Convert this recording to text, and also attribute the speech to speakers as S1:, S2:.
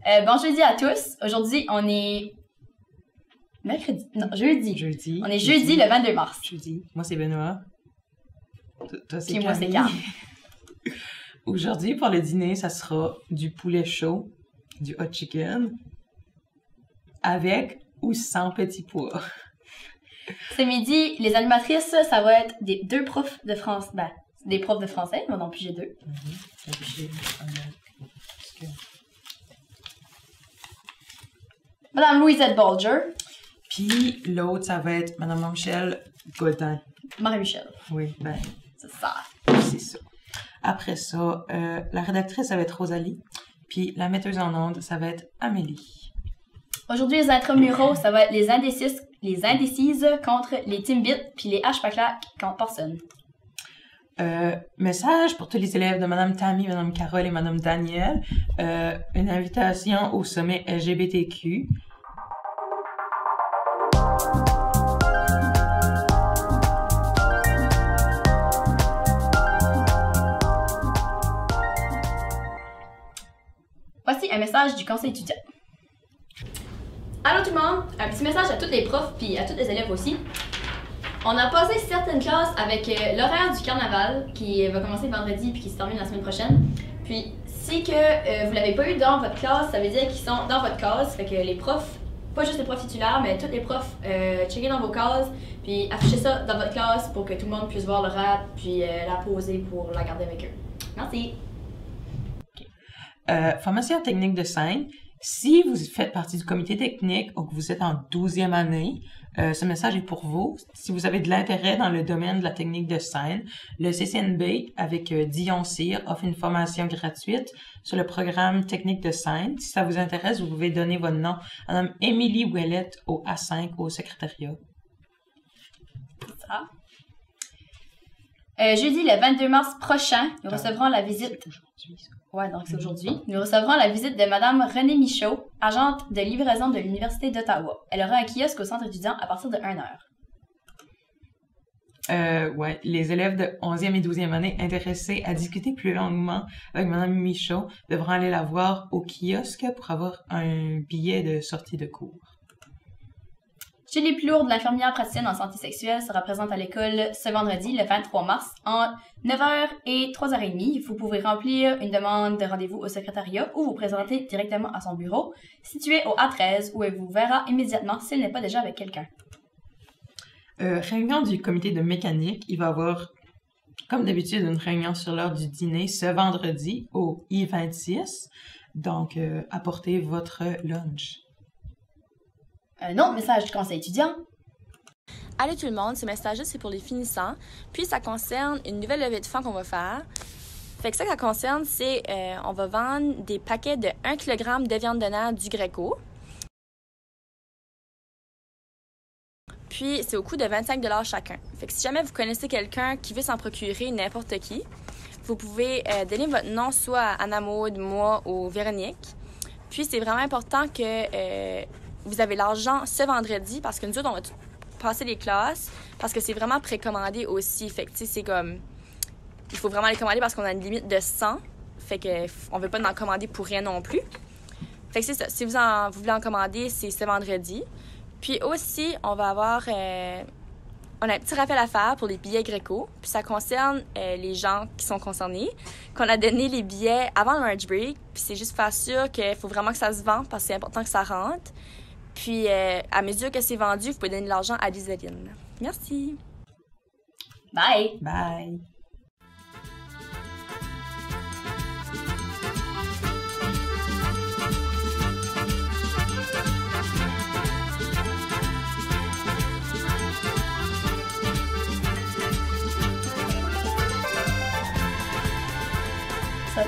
S1: Bon jeudi à tous. Aujourd'hui, on est mercredi. Non, jeudi.
S2: Jeudi.
S1: On est jeudi le 22 mars.
S2: Jeudi. Moi, c'est Benoît. Toi, c'est
S1: Puis moi, c'est
S2: Camille.
S1: Cam.
S2: Aujourd'hui, pour le dîner, ça sera du poulet chaud, du hot chicken, avec ou sans petits pois.
S1: Ce midi, les animatrices, ça va être deux profs de France. Ben, des profs de français, moi non plus j'ai deux. Madame Louisette Bolger.
S2: Puis l'autre, ça va être Madame Michel Godin.
S1: Marie-Michel.
S2: Oui, ben,
S1: C'est ça.
S2: c'est ça. Après ça, la rédactrice, ça va être Rosalie. Puis la metteuse en ondes, ça va être Amélie.
S1: Aujourd'hui, les intramuraux, ça va être les indécises contre les Timbits, puis les H-Paclac contre personne.
S2: Message pour tous les élèves de Madame Tammy, Madame Carole et Madame Danielle. Une invitation au sommet LGBTQ.
S1: Voici un message du conseil étudiant. Allô tout le monde, un petit message à tous les profs puis à tous les élèves aussi. On a passé certaines classes avec l'horaire du carnaval qui va commencer vendredi puis qui se termine la semaine prochaine. Puis si que vous l'avez pas eu dans votre classe, ça veut dire qu'ils sont dans votre case. Fait que les profs, pas juste les profs titulaires, mais tous les profs, checkez dans vos cases puis affichez ça dans votre classe pour que tout le monde puisse voir l'horaire puis la poser pour la garder avec eux. Merci.
S2: Formation technique de scène. Si vous faites partie du comité technique ou que vous êtes en 12e année, ce message est pour vous. Si vous avez de l'intérêt dans le domaine de la technique de scène, le CCNB avec Dion Cyr offre une formation gratuite sur le programme technique de scène. Si ça vous intéresse, vous pouvez donner votre nom à Mme Émilie Ouellette au A5 au secrétariat.
S1: Ça. Jeudi le 22 mars prochain, nous recevrons la visite. Ouais, donc c'est aujourd'hui. Nous recevrons la visite de Madame Renée Michaud, agente de livraison de l'Université d'Ottawa. Elle aura un kiosque au centre étudiant à partir de 1h.
S2: Ouais, les élèves de 11e et 12e année intéressés à discuter plus longuement avec Madame Michaud devront aller la voir au kiosque pour avoir un billet de sortie de cours.
S1: Julie Plourde, l'infirmière praticienne en santé sexuelle, sera présente à l'école ce vendredi, le 23 mars, en 9h et 3h30. Vous pouvez remplir une demande de rendez-vous au secrétariat ou vous présenter directement à son bureau, situé au A13, où elle vous verra immédiatement s'il n'est pas déjà avec quelqu'un.
S2: Réunion du comité de mécanique. Il va y avoir, comme d'habitude, une réunion sur l'heure du dîner ce vendredi au I-26. Donc, apportez votre lunch.
S1: Un autre message du conseil étudiant.
S3: Allô tout le monde, ce message-là, c'est pour les finissants. Puis ça concerne une nouvelle levée de fonds qu'on va faire. Fait que ça concerne, c'est on va vendre des paquets de 1 kg de viande de nerf du Greco. Puis c'est au coût de 25 $ chacun. Fait que si jamais vous connaissez quelqu'un qui veut s'en procurer, n'importe qui, vous pouvez donner votre nom soit à Anna Maud, moi ou Véronique. Puis c'est vraiment important que vous avez l'argent ce vendredi parce que nous autres, on va passer les classes parce que c'est vraiment précommandé aussi. Fait que, tu sais, c'est comme... Il faut vraiment les commander parce qu'on a une limite de 100. Fait que on veut pas en commander pour rien non plus. Fait que c'est ça. Si vous voulez en commander, c'est ce vendredi. Puis aussi, on va avoir... on a un petit rappel à faire pour les billets Greco. Puis ça concerne les gens qui sont concernés. Qu'on a donné les billets avant le lunch break. Puis c'est juste faire sûr qu'il faut vraiment que ça se vende parce que c'est important que ça rentre. Puis, à mesure que c'est vendu, vous pouvez donner de l'argent à Liseline. Merci.
S1: Bye!
S2: Bye!
S1: Ça...